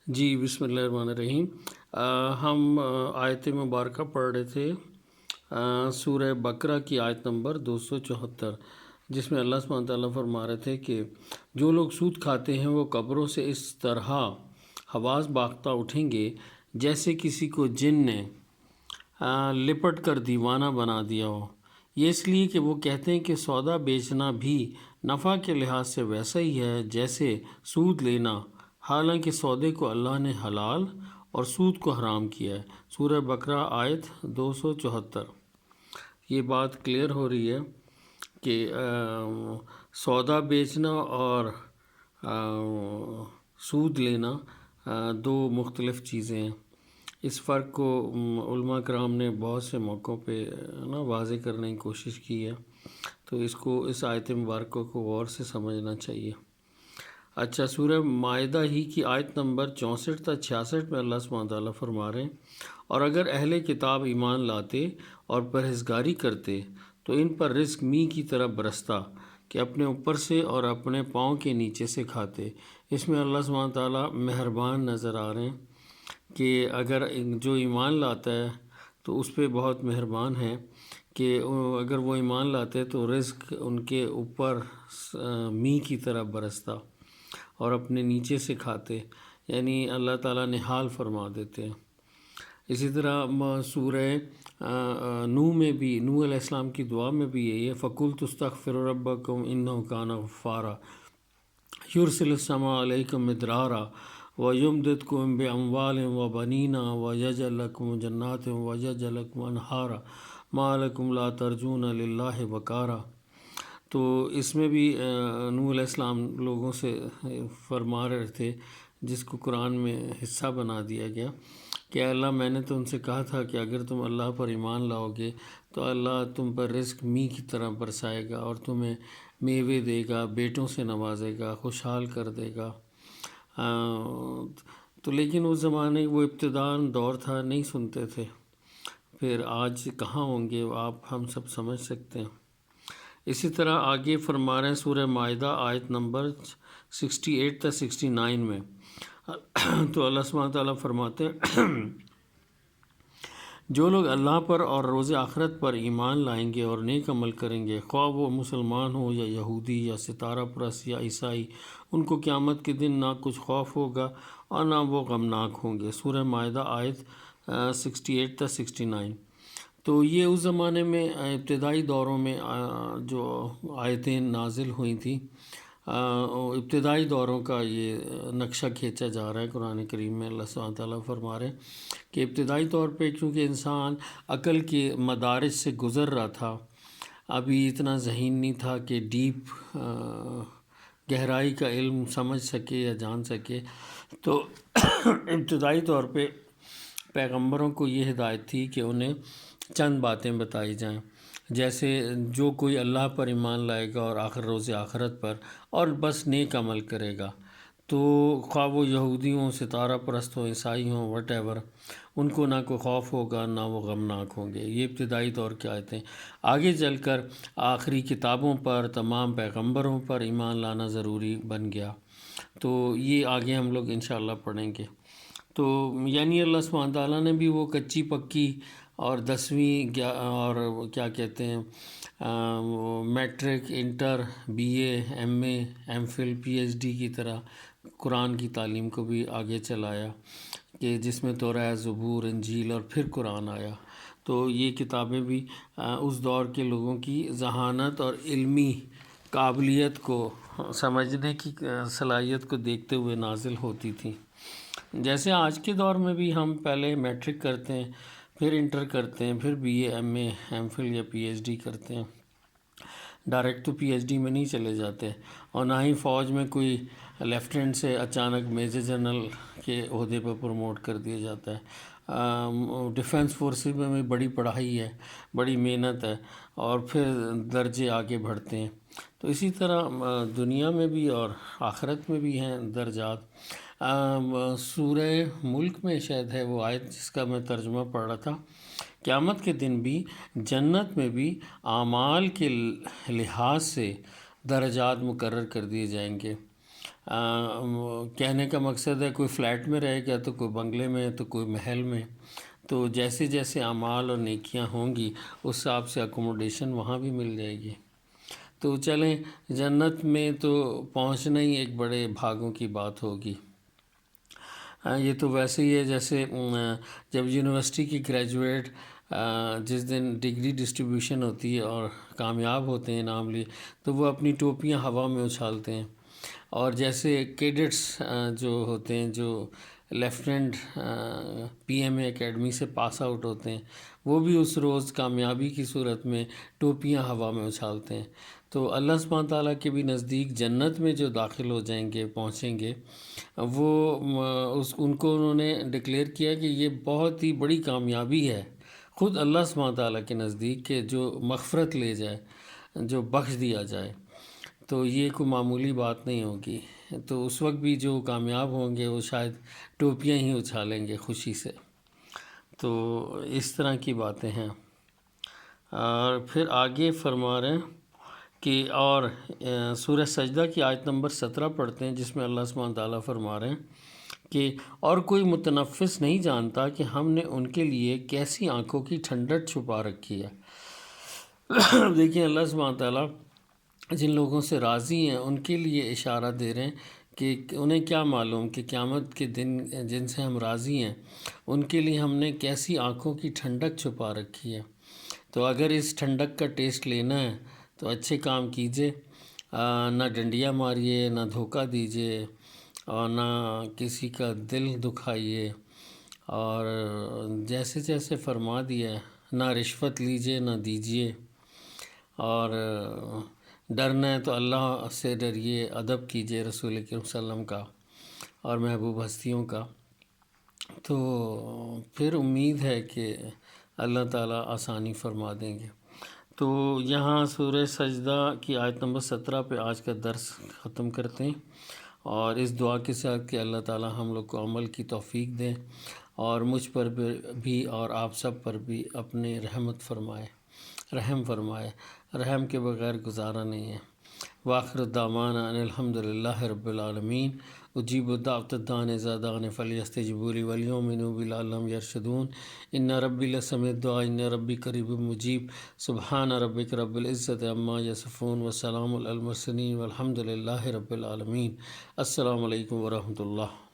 جی بسم اللہ الرحمن الرحیم۔ ہم آیت مبارکہ پڑھ رہے تھے سورہ بقرہ کی آیت نمبر 274، جس میں اللہ سبحانہ تعالیٰ فرما رہے تھے کہ جو لوگ سود کھاتے ہیں وہ قبروں سے اس طرح حواس باختہ اٹھیں گے جیسے کسی کو جن نے لپٹ کر دیوانہ بنا دیا ہو۔ یہ اس لیے کہ وہ کہتے ہیں کہ سودا بیچنا بھی نفع کے لحاظ سے ویسا ہی ہے جیسے سود لینا، حالانکہ سودے کو اللہ نے حلال اور سود کو حرام کیا ہے۔ سورہ بقرہ آیت 274۔ یہ بات کلیئر ہو رہی ہے کہ سودا بیچنا اور سود لینا دو مختلف چیزیں ہیں۔ اس فرق کو علماء کرام نے بہت سے موقعوں پہ واضح کرنے کی کوشش کی ہے، تو اس آیت مبارکہ کو غور سے سمجھنا چاہیے۔ اچھا، سورہ مائدہ ہی کی آیت نمبر 64 تا 66 میں اللہ سبحانہ تعالیٰ فرما رہے ہیں، اور اگر اہل کتاب ایمان لاتے اور پرہیزگاری کرتے تو ان پر رزق می کی طرح برستا کہ اپنے اوپر سے اور اپنے پاؤں کے نیچے سے کھاتے۔ اس میں اللہ سبحانہ تعالیٰ مہربان نظر آ رہے ہیں کہ اگر جو ایمان لاتا ہے تو اس پہ بہت مہربان ہے کہ اگر وہ ایمان لاتے تو رزق ان کے اوپر می کی طرح برستا اور اپنے نیچے سے کھاتے، یعنی اللہ تعالیٰ نے حال فرما دیتے ہیں۔ اسی طرح سورہ نوح میں بھی، نوح علیہ السلام کی دعا میں بھی یہی ہے، فَقُلْتُ اسْتَغْفِرُوا رَبَّكُمْ إِنَّهُ كَانَ غَفَّارًا يُرْسِلِ السَّمَاءَ عَلَيْكُمْ مِدْرَارًا وَيُمْدِدْكُمْ بِأَمْوَالٍ وَبَنِينَ وَيَجْعَلْ لَكُمْ جَنَّاتٍ وَيَجْعَلْ لَكُمْ أَنْهَارًا مَا لَكُمْ لَا تَرْجُونَ لِلَّهِ وَقَارًا۔ تو اس میں بھی نوح علیہ السلام لوگوں سے فرما رہے تھے، جس کو قرآن میں حصہ بنا دیا گیا کہ اللہ، میں نے تو ان سے کہا تھا کہ اگر تم اللہ پر ایمان لاؤ گے تو اللہ تم پر رزق می کی طرح برسائے گا اور تمہیں میوے دے گا، بیٹوں سے نوازے گا، خوشحال کر دے گا۔ تو لیکن اس زمانے وہ ابتدائی دور تھا، نہیں سنتے تھے۔ پھر آج کہاں ہوں گے آپ، ہم سب سمجھ سکتے ہیں۔ اسی طرح آگے فرما رہے ہیں سورہ مائدہ آیت نمبر 68 تا 69 میں، تو اللہ سبحانہ تعالیٰ فرماتے ہیں جو لوگ اللہ پر اور روز آخرت پر ایمان لائیں گے اور نیک عمل کریں گے، خواہ وہ مسلمان ہو یا یہودی یا ستارہ پرست یا عیسائی، ان کو قیامت کے دن نہ کچھ خوف ہوگا اور نہ وہ غمناک ہوں گے۔ سورہ مائدہ آیت 68 تا 69۔ تو یہ اس زمانے میں ابتدائی دوروں میں جو آیتیں نازل ہوئی تھیں، ابتدائی دوروں کا یہ نقشہ کھینچا جا رہا ہے قرآن کریم میں۔ اللہ سبحانہ تعالیٰ فرما رہے ہیں کہ ابتدائی طور پہ کیونکہ انسان عقل کے مدارج سے گزر رہا تھا، ابھی اتنا ذہین نہیں تھا کہ ڈیپ گہرائی کا علم سمجھ سکے یا جان سکے، تو ابتدائی طور پہ پیغمبروں کو یہ ہدایت تھی کہ انہیں چند باتیں بتائی جائیں، جیسے جو کوئی اللہ پر ایمان لائے گا اور روز آخرت پر اور بس نیک عمل کرے گا، تو خواہ وہ یہودی ہوں، ستارہ پرست ہوں، عیسائی ہوں، وٹ ایور، ان کو نہ کوئی خوف ہوگا نہ وہ غمناک ہوں گے۔ یہ ابتدائی دور کی آیتیں۔ آگے چل کر آخری کتابوں پر، تمام پیغمبروں پر ایمان لانا ضروری بن گیا، تو یہ آگے ہم لوگ انشاءاللہ پڑھیں گے۔ تو یعنی اللہ سبحانہ تعالیٰ نے بھی وہ کچی پکی اور 10ویں اور کیا کہتے ہیں matric, inter, B A, M A, M Phil, P H D کی طرح قرآن کی تعلیم کو بھی آگے چلایا، کہ جس میں توراۃ، زبور، انجیل اور پھر قرآن آیا۔ تو یہ کتابیں بھی اس دور کے لوگوں کی ذہانت اور علمی قابلیت کو سمجھنے کی صلاحیت کو دیکھتے ہوئے نازل ہوتی تھیں۔ جیسے آج کے دور میں بھی ہم پہلے میٹرک کرتے ہیں، پھر انٹر کرتے ہیں، پھر B A, M A, M Phil یا پی ایچ ڈی کرتے ہیں، ڈائریکٹ تو پی ایچ ڈی میں نہیں چلے جاتے، اور نہ ہی فوج میں کوئی لیفٹیننٹ سے اچانک میجر جنرل کے عہدے پر پروموٹ کر دیا جاتا ہے۔ ڈیفنس فورسز میں بھی بڑی پڑھائی ہے، بڑی محنت ہے، اور پھر درجے آگے بڑھتے ہیں۔ تو اسی طرح دنیا میں بھی اور آخرت میں بھی ہیں درجات۔ سورہ ملک میں شاید ہے وہ آیت جس کا میں ترجمہ پڑھ رہا تھا، قیامت کے دن بھی جنت میں بھی اعمال کے لحاظ سے درجات مقرر کر دیے جائیں گے۔ کہنے کا مقصد ہے کوئی فلیٹ میں رہے گا تو کوئی بنگلے میں تو کوئی محل میں، تو جیسے جیسے اعمال اور نیکیاں ہوں گی اس حساب سے اکوموڈیشن وہاں بھی مل جائے گی۔ تو چلیں جنت میں تو پہنچنا ہی ایک بڑے بھاگوں کی بات ہوگی۔ یہ تو ویسے ہی ہے جیسے جب یونیورسٹی کی گریجویٹ جس دن ڈگری ڈسٹریبیوشن ہوتی ہے اور کامیاب ہوتے ہیں انعام لیے، تو وہ اپنی ٹوپیاں ہوا میں اچھالتے ہیں، اور جیسے کیڈٹس جو ہوتے ہیں جو لیفٹیننٹ پی ایم اے اکیڈمی سے پاس آؤٹ ہوتے ہیں، وہ بھی اس روز کامیابی کی صورت میں ٹوپیاں ہوا میں اچھالتے ہیں۔ تو اللہ سبحانہ تعالیٰ کے بھی نزدیک جنت میں جو داخل ہو جائیں گے، پہنچیں گے، وہ ان کو انہوں نے ڈکلیئر کیا کہ یہ بہت ہی بڑی کامیابی ہے خود اللہ سبحانہ تعالیٰ کے نزدیک، کہ جو مغفرت لے جائے، جو بخش دیا جائے، تو یہ کوئی معمولی بات نہیں ہوگی۔ تو اس وقت بھی جو کامیاب ہوں گے وہ شاید ٹوپیاں ہی اچھالیں گے خوشی سے۔ تو اس طرح کی باتیں ہیں۔ اور پھر آگے فرما رہے ہیں کہ اور سورہ سجدہ کی آیت نمبر 17 پڑھتے ہیں، جس میں اللہ سبحانہ تعالیٰ فرما رہے ہیں کہ اور کوئی متنفس نہیں جانتا کہ ہم نے ان کے لیے کیسی آنکھوں کی ٹھنڈک چھپا رکھی ہے۔ دیکھیں اللہ سبحانہ تعالیٰ جن لوگوں سے راضی ہیں ان کے لیے اشارہ دے رہے ہیں کہ انہیں کیا معلوم کہ قیامت کے دن جن سے ہم راضی ہیں ان کے لیے ہم نے کیسی آنکھوں کی ٹھنڈک چھپا رکھی ہے۔ تو اگر اس ٹھنڈک کا ٹیسٹ لینا ہے تو اچھے کام کیجئے، نہ ڈنڈیاں ماریے، نہ دھوکہ دیجئے، اور نہ کسی کا دل دکھائیے، اور جیسے جیسے فرما دیا ہے نہ رشوت لیجئے نہ دیجئے، اور ڈرنا ہے تو اللہ سے ڈریے، ادب کیجئے رسول کریم صلی اللہ علیہ وسلم کا اور محبوب ہستیوں کا۔ تو پھر امید ہے کہ اللہ تعالیٰ آسانی فرما دیں گے۔ تو یہاں سورہ سجدہ کی آیت نمبر 17 پہ آج کا درس ختم کرتے ہیں، اور اس دعا کے ساتھ کہ اللہ تعالیٰ ہم لوگ کو عمل کی توفیق دیں، اور مجھ پر بھی اور آپ سب پر بھی اپنے رحمت فرمائے، رحم فرمائے، رحم کے بغیر گزارا نہیں ہے۔ وآخر دعوانا ان الحمد للہ رب العالمین۔ اجیب دعوت الداع اذا دعان فلیستجیبوا لی ولیؤمنوا بی لعلہم یرشدون۔ ان ربی لسمیع الدعاء ان ربی قریب مجیب۔ سبحان ربک رب العزت عما یصفون وسلام علی المرسلین والحمد للہ رب العالمین۔ السلام علیکم ورحمۃ اللہ۔